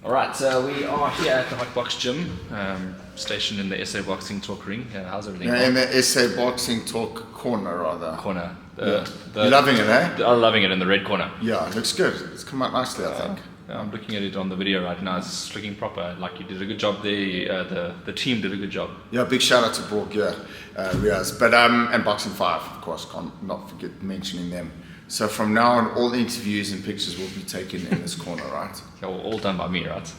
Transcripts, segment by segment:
All right, so we are here at the Hotbox Gym, stationed in the SA Boxing Talk Ring. How's everything? Yeah, in the SA Boxing Talk corner, rather. Corner. You're loving it, eh? I'm loving it in the red corner. Yeah, it looks good. It's come out nicely, I think. I'm looking at it on the video right now. It's looking proper. Like you did a good job there. The team did a good job. Yeah, big shout out to Brooke, Riaz. But and Boxing 5, of course, can't not forget mentioning them. So from now on, all the interviews and pictures will be taken in this corner, right? Yeah, well, all done by me, right?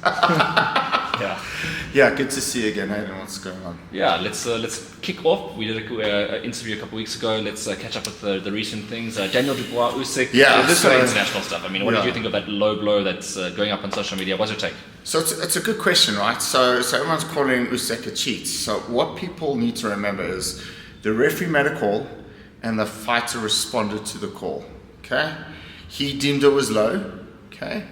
Yeah, good to see you again. Hey, what's going on? Yeah, let's kick off. We did an interview a couple of weeks ago. Let's catch up with the recent things. Daniel Dubois, Usyk. Yeah, this sort of international stuff. I mean, what did you think of that low blow that's going up on social media? What's your take? So it's a good question, right? So everyone's calling Usyk a cheat. So what people need to remember is the referee made a call and the fighter responded to the call. Okay, he deemed it was low. Okay,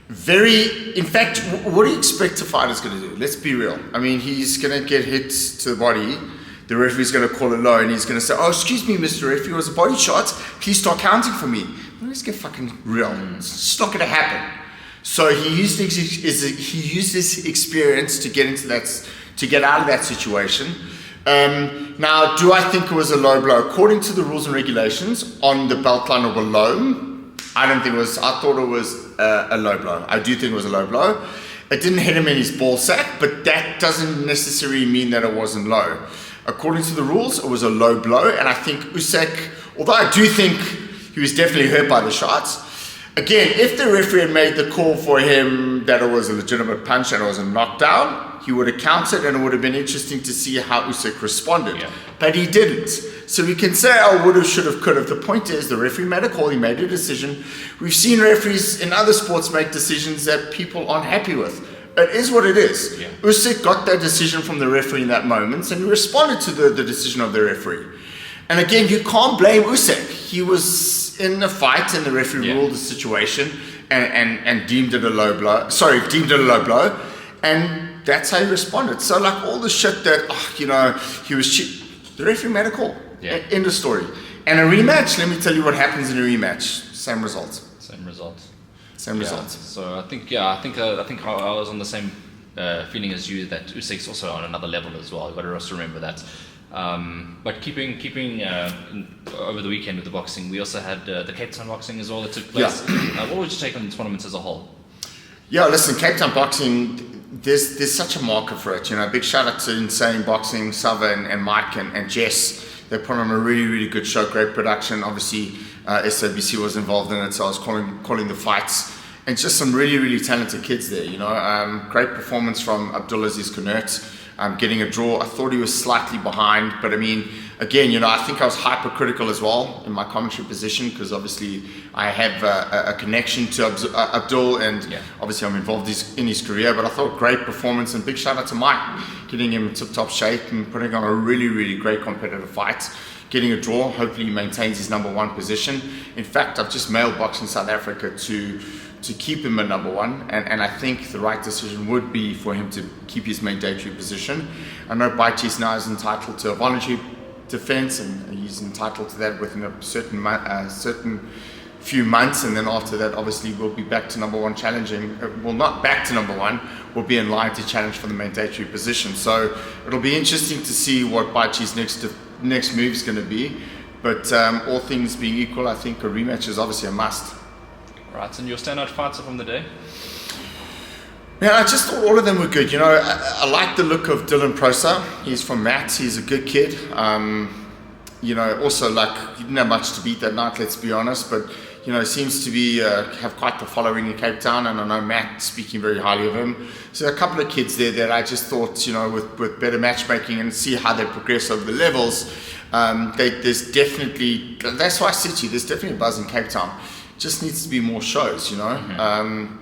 in fact, what do you expect a fighter's going to do? Let's be real. I mean, he's going to get hit to the body. The referee's going to call it low, and he's going to say, "Oh, excuse me, Mr. Referee, it was a body shot. Please start counting for me." Well, let's get fucking real. It's just not going to happen. So he used his experience to get out of that situation. Now, do I think it was a low blow? According to the rules and regulations, on the belt line or below, I don't think it was. I thought it was a low blow. I do think it was a low blow. It didn't hit him in his ball sack, but that doesn't necessarily mean that it wasn't low. According to the rules, it was a low blow, and I think Usyk, although I do think he was definitely hurt by the shots, again, if the referee had made the call for him that it was a legitimate punch and it was a knockdown, he would have counted, and it would have been interesting to see how Usyk responded. Yeah. But he didn't. So we can say, oh, would have, should have, could have. The point is, the referee made a call, he made a decision. We've seen referees in other sports make decisions that people aren't happy with. It is what it is. Yeah. Usyk got that decision from the referee in that moment, and he responded to the decision of the referee. And again, you can't blame Usyk. He was in a fight, and the referee ruled the situation and deemed it a low blow. And that's how he responded. So like all the shit that, he was cheap. The referee made a call. Yeah. End of story. And a rematch, let me tell you what happens in a rematch. Same result. Same result. So I think I was on the same feeling as you, that Usyk's also on another level as well. You've got to also remember that. But keeping over the weekend with the boxing, we also had the Cape Town boxing as well that took place. Yeah. What would you take on the tournament as a whole? Yeah, listen, Cape Town boxing, there's such a market for it. Big shout out to Insane Boxing, Sava and Mike and Jess. They put on a really, really good show, great production. Obviously, SABC was involved in it, so I was calling the fights. And just some really, really talented kids there, Great performance from Abdulaziz Kunert. Getting a draw. I thought he was slightly behind, but I mean, again, I think I was hypercritical as well in my commentary position, because obviously I have a connection to Abdul, and obviously I'm involved in his career. But I thought great performance, and big shout out to Mike, getting him in tip-top shape and putting on a really, really great competitive fight. Getting a draw. Hopefully he maintains his number one position. In fact, I've just mailed Boxing South Africa to keep him at number one, and I think the right decision would be for him to keep his mandatory position. I know Baitis now is entitled to a voluntary defense, and he's entitled to that within a certain few months, and then after that, obviously, we'll be back to number one challenging. Well, not back to number one, we'll be in line to challenge for the mandatory position. So it'll be interesting to see what Baitis' next move is going to be. But all things being equal, I think a rematch is obviously a must. Right, and your standout fighter from the day? Man, I just thought all of them were good. I like the look of Dylan Prosa. He's from Mats. He's a good kid. Also he didn't have much to beat that night, let's be honest. But, seems to be have quite the following in Cape Town. And I know Matt speaking very highly of him. So a couple of kids there that I just thought, with better matchmaking and see how they progress over the levels, there's definitely, that's why I said to you, there's definitely a buzz in Cape Town. Just needs to be more shows, Mm-hmm.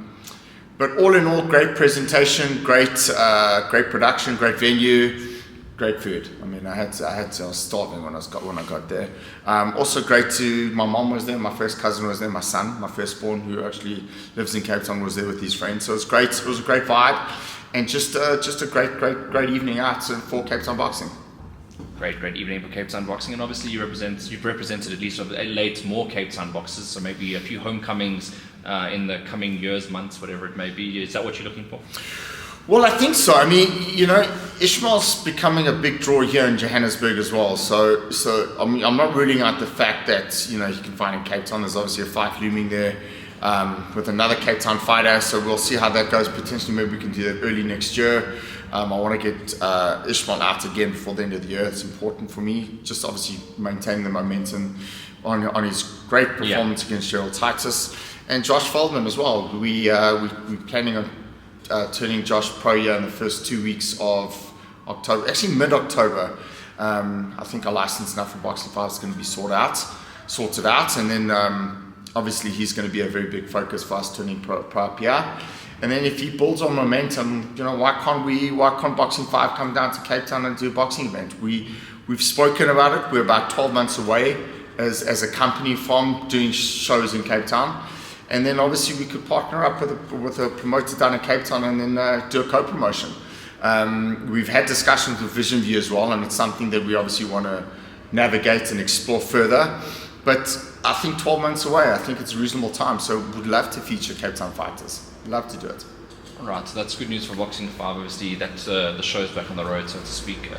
But all in all, great presentation, great production, great venue, great food. I mean, I was starving when I got there. Also great my mom was there, my first cousin was there, my son, my firstborn, who actually lives in Cape Town, was there with his friends. So it was great. It was a great vibe, and just a great evening out for Cape Town boxing. Great evening for Cape Town boxing, and obviously you've represented at least of late more Cape Town boxers, so maybe a few homecomings in the coming years, months, whatever it may be? Is that what you're looking for? Well, I think so. I mean, Ishmael's becoming a big draw here in Johannesburg as well. So I'm not ruling out the fact that, you can find in Cape Town. There's obviously a fight looming there with another Cape Town fighter. So we'll see how that goes. Potentially, maybe we can do that early next year. I want to get Ishmael out again before the end of the year. It's important for me. Just obviously maintaining the momentum on his great performance against Gerald Titus. And Josh Feldman as well. We're planning on turning Josh pro here in the first 2 weeks of October, actually mid-October. I think our license now for Boxing 5 is going to be sorted out, and then obviously he's going to be a very big focus for us turning pro up here. And then if he builds on momentum, why can't Boxing 5 come down to Cape Town and do a boxing event? We've spoken about it. We're about 12 months away as a company from doing shows in Cape Town. And then obviously we could partner up with a promoter down in Cape Town and then do a co-promotion. We've had discussions with Vision View as well, and it's something that we obviously want to navigate and explore further. But I think 12 months away, I think it's a reasonable time. So we'd love to feature Cape Town fighters. We'd love to do it. All right, so that's good news for Boxing 5. Obviously, that the show's back on the road, so to speak.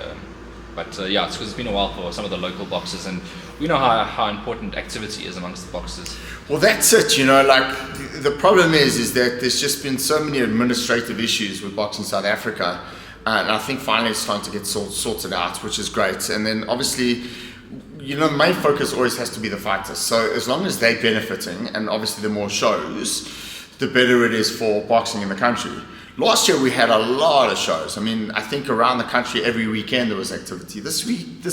But it's because it's been a while for some of the local boxers, and we know how important activity is amongst the boxers. Well, that's it. The problem is that there's just been so many administrative issues with Boxing South Africa, and I think finally it's starting to get sorted out, which is great. And then obviously, the main focus always has to be the fighters. So as long as they're benefiting, and obviously the more shows, the better it is for boxing in the country. Last year we had a lot of shows. I mean, I think around the country every weekend there was activity. This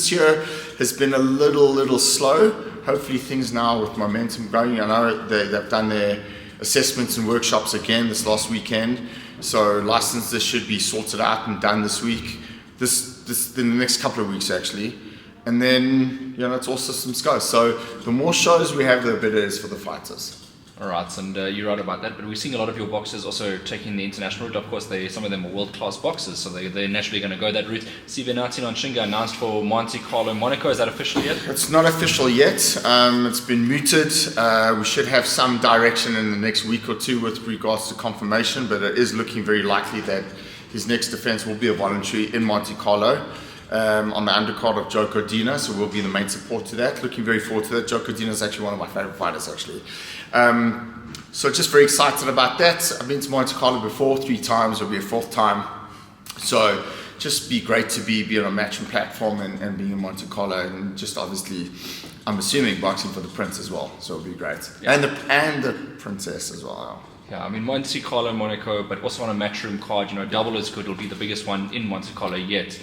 year has been a little slow. Hopefully things now with momentum going. I know they've done their assessments and workshops again this last weekend. So licenses should be sorted out and done this week. This in the next couple of weeks actually. And then, it's all systems go. So the more shows we have, the better it is for the fighters. All right, and you're right about that, but we're seeing a lot of your boxers also taking the international route. Of course, some of them are world-class boxers, so they're naturally going to go that route. Sivenati Nshinga announced for Monte Carlo, Monaco. Is that official yet? It's not official yet. It's been mooted. We should have some direction in the next week or two with regards to confirmation, but it is looking very likely that his next defense will be a voluntary in Monte Carlo. On the undercard of Joe Cordina, so we'll be the main support to that. Looking very forward to that. Joe Cordina is actually one of my favorite fighters, actually. So just very excited about that. I've been to Monte Carlo before 3 times. It'll be a 4th time. So just be great to be on a matching platform and being in Monte Carlo, and just obviously, I'm assuming boxing for the Prince as well. So it'll be great. Yeah. And the Princess as well. Yeah, I mean, Monte Carlo, Monaco, but also on a matchroom card, double is good. It'll be the biggest one in Monte Carlo yet.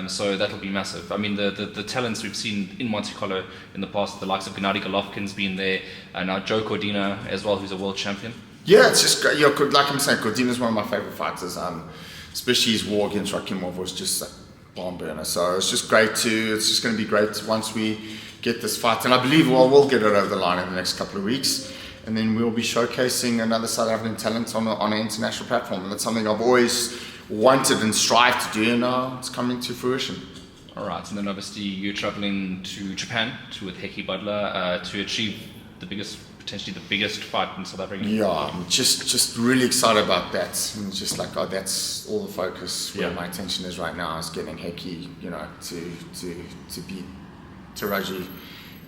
So that'll be massive. I mean, the talents we've seen in Monte Carlo in the past, the likes of Gennady Golovkin's been there, and now Joe Cordina as well, who's a world champion. Yeah, it's just great. Like I'm saying, Cordina's one of my favorite fighters. Especially his war against Rakimov was just a bomb burner. So it's just it's just going to be great once we get this fight. And I believe we'll get it over the line in the next couple of weeks. And then we'll be showcasing another South African talent on an international platform. And that's something I've always wanted and strived to do, and now it's coming to fruition. All right, and then obviously you're traveling to Japan with Hecky Butler to achieve potentially the biggest fight in South Africa. Yeah, I'm just really excited about that. And just like, that's all the focus where my attention is right now, is getting Hecky, to beat Taraji.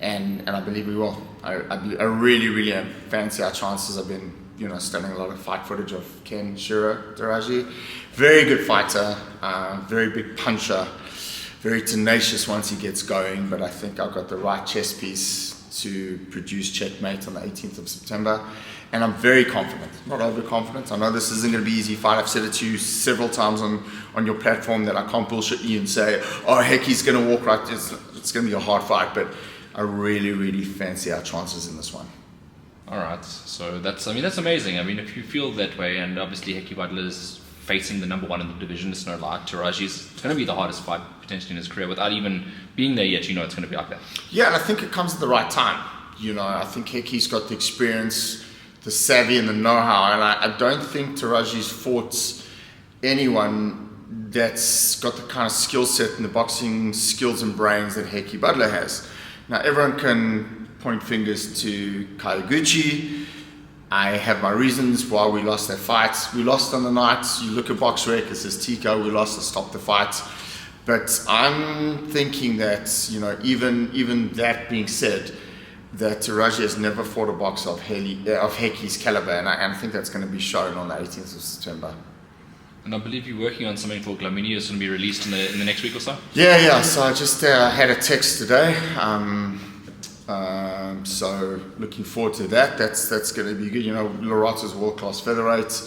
And I believe we will. I really fancy our chances. I've been, studying a lot of fight footage of Ken Shiro Taraji. Very good fighter, very big puncher, very tenacious once he gets going. But I think I've got the right chess piece to produce checkmate on the 18th of September. And I'm very confident, not overconfident. I know this isn't going to be an easy fight. I've said it to you several times on your platform that I can't bullshit you and say, Hecky's going to walk right. It's going to be a hard fight, but I really fancy our chances in this one. All right, so that's amazing. I mean, if you feel that way, and obviously Hecky Butler is facing the number 1 in the division, it's no lie. Taraji's going to be the hardest fight potentially in his career without even being there yet. It's going to be like that. Yeah, and I think it comes at the right time. I think Hecky's got the experience, the savvy, and the know-how, and I don't think Taraji's fought anyone that's got the kind of skill set and the boxing skills and brains that Hecky Butler has. Now, everyone can point fingers to Kayaguchi, I have my reasons why we lost that fight. We lost on the night. You look at Box Rec, it says Tico, we lost to stop the fight. But I'm thinking that, you know, even that being said, that Taraji has never fought a boxer of Hecky's caliber, and I think that's going to be shown on the 18th of September. And I believe you're working on something for Glamini is going to be released in the next week or so? Yeah. So I just had a text today. So looking forward to that. That's going to be good. You know, Lorato's world-class featherweight.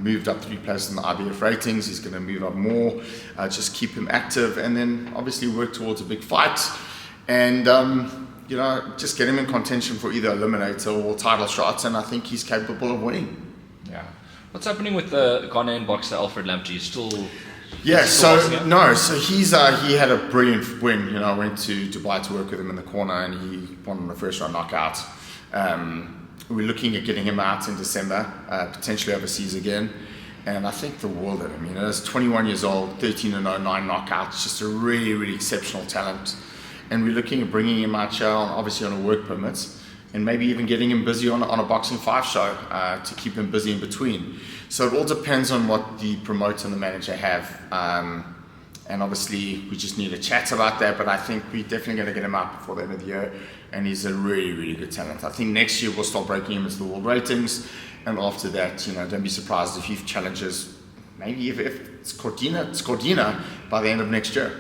Moved up 3 places in the IBF ratings. He's going to move up more. Just keep him active, and then obviously work towards a big fight. And you know, just get him in contention for either eliminator or title shots. And I think he's capable of winning. Yeah. What's happening with the Ghanaian boxer Alfred Lamptey? So he had a brilliant win. You know, I went to Dubai to work with him in the corner, and he won on the first round knockout. We're looking at getting him out in December, potentially overseas again. And I think the world of him. You know, he's 21 years old, 13-0, 9 knockouts, just a really, really exceptional talent. And we're looking at bringing him out here, obviously on a work permit, and maybe even getting him busy on a Boxing 5 show to keep him busy in between. So it all depends on what the promoter and the manager have. And obviously, we just need to chat about that, but I think we're definitely going to get him out before the end of the year, and he's a really, really good talent. I think next year we'll start breaking him into the world ratings, and after that, you know, don't be surprised if he challenges, maybe if it's Cordina by the end of next year.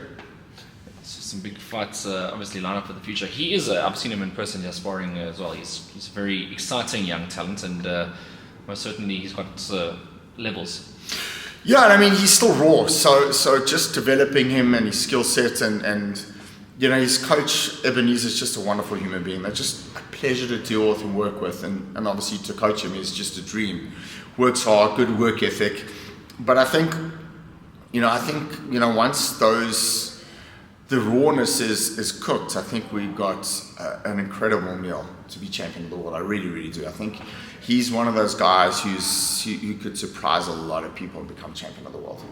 Some big fights obviously line up for the future. He is, I've seen him in person here sparring as well. He's a very exciting young talent, and most certainly he's got levels. Yeah, I mean, he's still raw, so just developing him and his skill set, and you know, his coach Ebenezer is just a wonderful human being. They're just a pleasure to deal with and work with, and obviously to coach him is just a dream. Works hard, good work ethic, but I think once the rawness is cooked, I think we've got an incredible meal to be champion of the world. I really, really do. I think he's one of those guys who could surprise a lot of people and become champion of the world.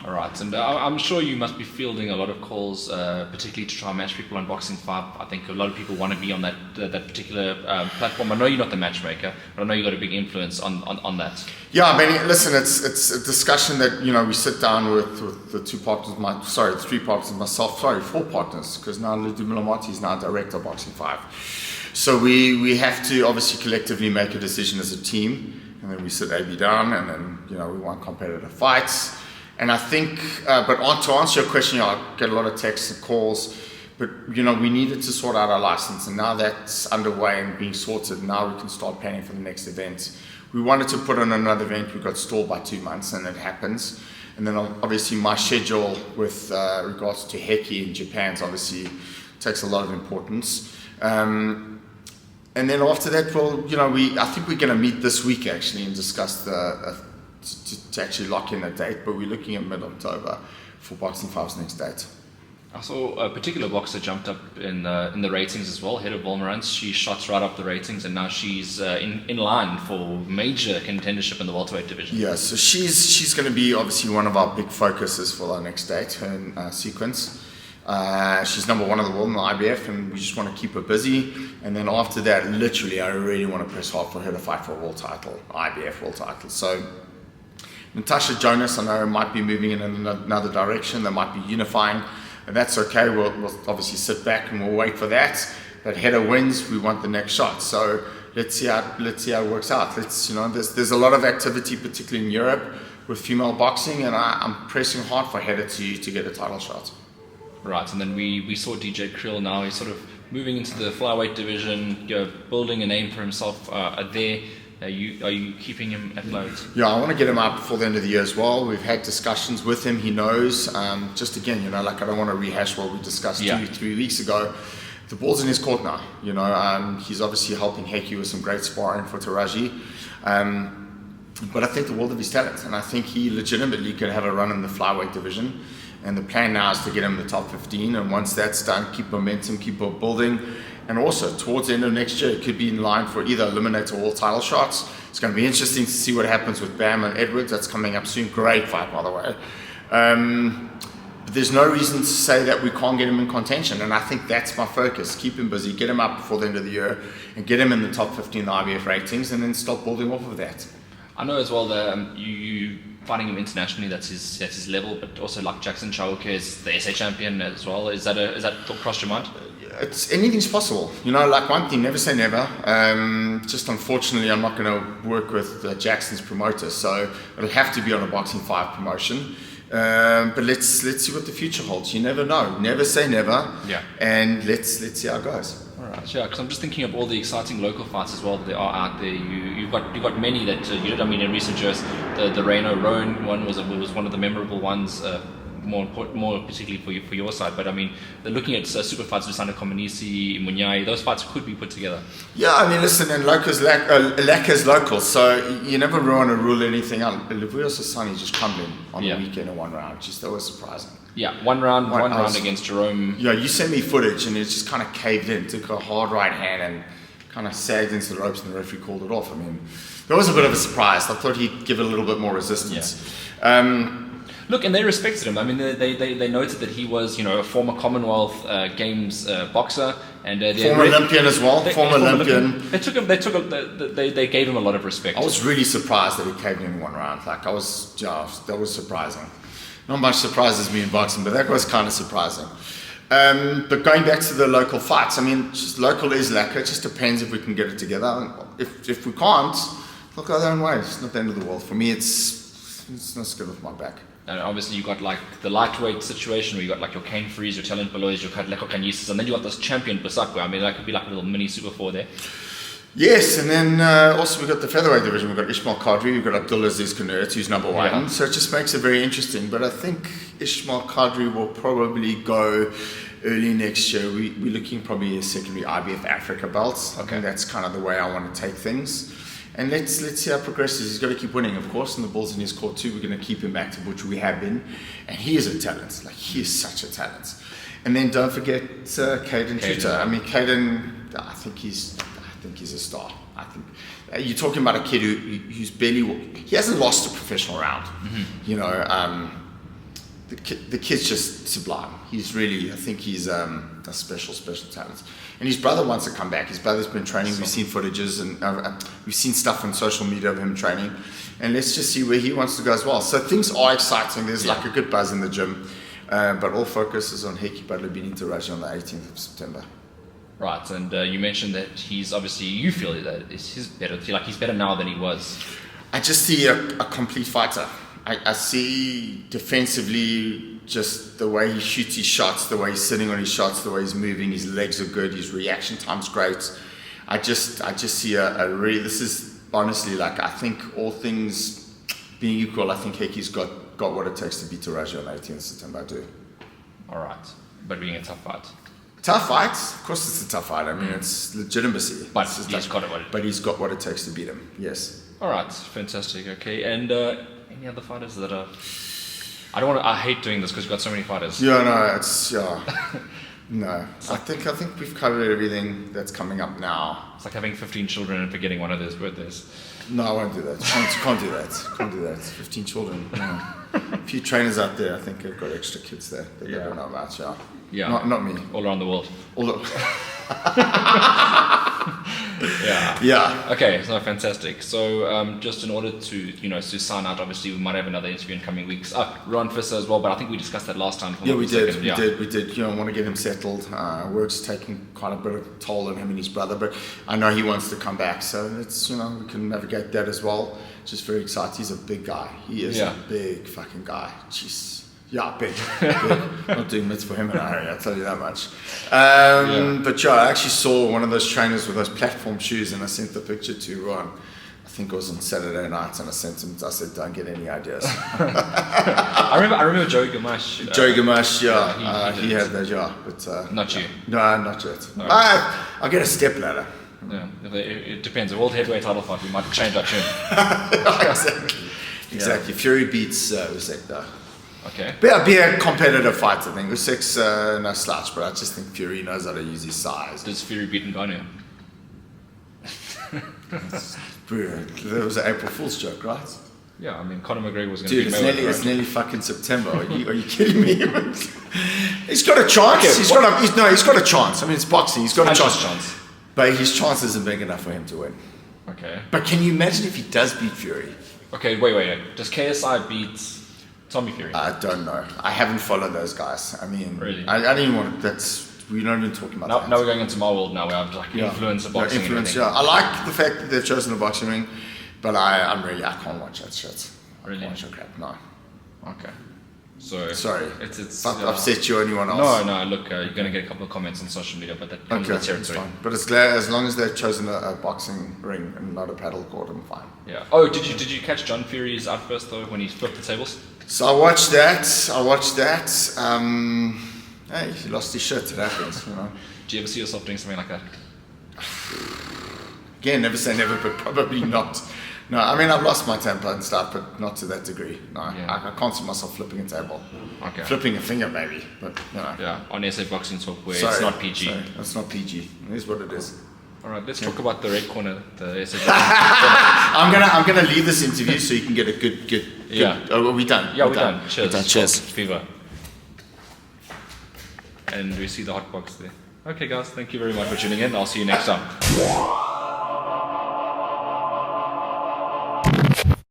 All right, and I'm sure you must be fielding a lot of calls, particularly to try and match people on Boxing 5. I think a lot of people want to be on that particular platform. I know you're not the matchmaker, but I know you've got a big influence on that. Yeah, I mean, listen, it's a discussion that, you know, we sit down with the 3 partners, myself, 4 partners, because now Ludu Milamati is now director of Boxing 5. So we have to obviously collectively make a decision as a team, and then we sit AB down, and then, you know, we want competitive fights. And I think, but to answer your question, I get a lot of texts and calls, but, you know, we needed to sort out our license, and now that's underway and being sorted. Now we can start planning for the next event. We wanted to put on another event, we got stalled by 2 months, and it happens. And then obviously my schedule with regards to Hecky in Japan obviously takes a lot of importance. And then after that, well, you know, I think we're going to meet this week actually and discuss to actually lock in a date, but we're looking at mid-October for Boxing 5's next date. I saw a particular boxer jumped up in the ratings as well, Hedda Volmerans. She shot right up the ratings, and now she's in line for major contendership in the welterweight division. Yeah, so she's going to be obviously one of our big focuses for our next date, her sequence. She's number 1 in the world in the IBF, and we just want to keep her busy. And then after that, literally, I really want to press hard for her to fight for a world title, IBF world title. So Natasha Jonas, I know, might be moving in another direction. They might be unifying, and that's okay. We'll obviously sit back and we'll wait for that. But Hedda wins, we want the next shot. So let's see how it works out. There's a lot of activity, particularly in Europe, with female boxing, and I'm pressing hard for Hedda to get a title shot. Right, and then we saw DJ Krill now. He's sort of moving into the flyweight division, building a name for himself there. Are you keeping him afloat? Yeah, I want to get him out before the end of the year as well. We've had discussions with him. He knows. Just again, you know, like I don't want to rehash what we discussed 2-3 weeks ago. The ball's in his court now. You know, he's obviously helping Hecky with some great sparring for Taraji. But I think the world of his talent, and I think he legitimately could have a run in the flyweight division. And the plan now is to get him in the top 15. And once that's done, keep momentum, keep building. And also, towards the end of next year, it could be in line for either eliminator or title shots. It's going to be interesting to see what happens with Bam and Edwards. That's coming up soon. Great fight, by the way. there's no reason to say that we can't get him in contention, and I think that's my focus. Keep him busy, get him up before the end of the year, and get him in the top 50 in the IBF ratings, and then start building off of that. I know as well that you fighting him internationally, that's his level, but also like Jackson Chauke is the SA champion as well. Is that crossed your mind? Anything's possible. Like one thing, never say never. Just unfortunately, I'm not going to work with Jackson's promoter, so it'll have to be on a Boxing 5 promotion. But let's see what the future holds. You never know. Never say never. Yeah. And let's see how it goes. All right. Yeah, because I'm just thinking of all the exciting local fights as well that there are out there. You've got many that you did. I mean, in recent years, the Reino Roan one was one of the memorable ones. More particularly for your side, but I mean, they're looking at super fights with Sandro Comanisi, Munyai. Those fights could be put together. Yeah, I mean, listen, and locals lack as locals, so you never want to rule anything out. Luvuyo Sasani just crumbling on the weekend in one round. That was surprising. Yeah, one round against Jerome. Yeah, you sent me footage and it just kind of caved in, took a hard right hand and kind of sagged into the ropes, and the referee called it off. I mean, that was a bit of a surprise. I thought he'd give it a little bit more resistance. Yeah. Look, and they respected him. I mean, they noted that he was, a former Commonwealth Games boxer, and former Olympian as well. Former Olympian. They gave him a lot of respect. I was really surprised that he caved in one round. Like that was surprising. Not much surprises me in boxing, but that was kind of surprising. But going back to the local fights, I mean, just local is lacquer. It just depends if we can get it together. If we can't, they'll go their own way. It's not the end of the world. For me, it's not skin off my back. And obviously you got like the lightweight situation where you got like your Kane Freeze, your Talent Belows, your Kadleko Kanyisas, and then you got this champion Busakwa. I mean, that could be like a little mini Super 4 there. Yes, and then also we've got the featherweight division. We've got Ishmael Kadri, we've got Abdulaziz Kunert, who's number one. Yeah. So it just makes it very interesting. But I think Ishmael Kadri will probably go early next year. We're looking probably a secondary IBF Africa belts. Okay. I think that's kind of the way I want to take things. And let's see how it progresses. He's got to keep winning, of course, and the ball's in his court too. We're going to keep him active, which we have been. And he is a talent. Like, he is such a talent. And then don't forget Caden Shooter. I mean, Caden, I think he's a star. I think you're talking about a kid who's he hasn't lost a professional round. Mm-hmm. The kid's just sublime. He's really, I think he's a special talent. And his brother wants to come back. His brother's been training. We've seen footages and we've seen stuff on social media of him training. And let's just see where he wants to go as well. So things are exciting. There's like a good buzz in the gym. But all focus is on Hecky Butler beating Taraji on the 18th of September. Right, and you mentioned that he's obviously, you feel that he's better. Like he's better now than he was. I just see a complete fighter. I see defensively just the way he shoots his shots, the way he's sitting on his shots, the way he's moving, his legs are good, his reaction time's great. I just see a really, this is honestly like, I think all things being equal, I think Hecky's got what it takes to beat Taraji on the 18th of September, I do. All right, but being a tough fight. Tough fight? Of course it's a tough fight. I mean, it's legitimacy. But he's got what it takes to beat him, yes. All right, fantastic, okay. And any other fighters that are... I hate doing this because we've got so many fighters. Yeah, no, no. I think we've covered everything that's coming up now. It's like having 15 children and forgetting one of those birthdays. No, I won't do that. Can't do that. Can't do that. 15 children. No. A few trainers out there, I think, have got extra kids there that they don't know about. Yeah. Not me. All around the world. Yeah. Yeah. Okay, so fantastic. So just in order to, to sign out, obviously we might have another interview in coming weeks. Ron Fisser as well, but I think we discussed that last time. Yeah, we did. We did. I want to get him settled. Work's taking quite a bit of toll on him and his brother, but I know he wants to come back. So it's, we can navigate that as well. Just very excited. He's a big guy. He is a big fucking guy. Jeez. Yeah, big. Not doing mitts for him in a hurry, I'll tell you that much. But I actually saw one of those trainers with those platform shoes, and I sent the picture to Ron. I think it was on Saturday night, and I sent him. I said, "Don't get any ideas." I remember Joey Gamache. Joey Gamache, he had that, but not you. No, not yet. Right. I'll get a step ladder. Yeah, it depends. A world heavyweight title fight, we might change our tune. Exactly. Fury beats Usyk though. Okay. Be a competitive fight, I think. Usyk's no slouch, but I just think Fury knows how to use his size. Does Fury beat Ngannou? That was an April Fool's joke, right? Yeah, I mean, Conor McGregor was going to Dude, beat it's Mayweather. nearly, it's right? nearly fucking September. Are you kidding me? He's got a chance. Okay, he's got a chance. I mean, it's boxing. He's got a chance. But his chance isn't big enough for him to win. Okay. But can you imagine if he does beat Fury? Okay, wait. Does KSI beat Tommy Fury? I don't know. I haven't followed those guys. I mean, Really? I don't even want to, we're not even talking about that. Now we're going into my world now where I've like influence of boxing. Influence, yeah. I like the fact that they've chosen the boxing ring, but I can't watch that shit. Really? I can't watch that crap, no. Okay. So sorry, it's upset you or anyone else? No. Look, you're going to get a couple of comments on social media, but that comes with the territory. Fine. But it's glad as long as they've chosen a boxing ring and not a paddle court, I'm fine. Yeah. Oh, did you catch John Fury's outburst though when he flipped the tables? So I watched that. Hey, he lost his shit. It happens, you know. Do you ever see yourself doing something like that? Again, never say never, but probably not. No, I mean, I've lost my temper and stuff, but not to that degree. No, Yeah. I can't see myself flipping a table. Okay. Flipping a finger, maybe, but, you know. Yeah, on SA Boxing Talk where it's not PG. Sorry, it's not PG. It is what it is. All right, let's talk about the red corner, the SA I'm gonna leave this interview so you can get a good. Yeah. Oh, are we done? Yeah, we're done. Cheers. We're done. Cheers. Fever. And we see the hot box there. Okay, guys, thank you very much for tuning in. I'll see you next time.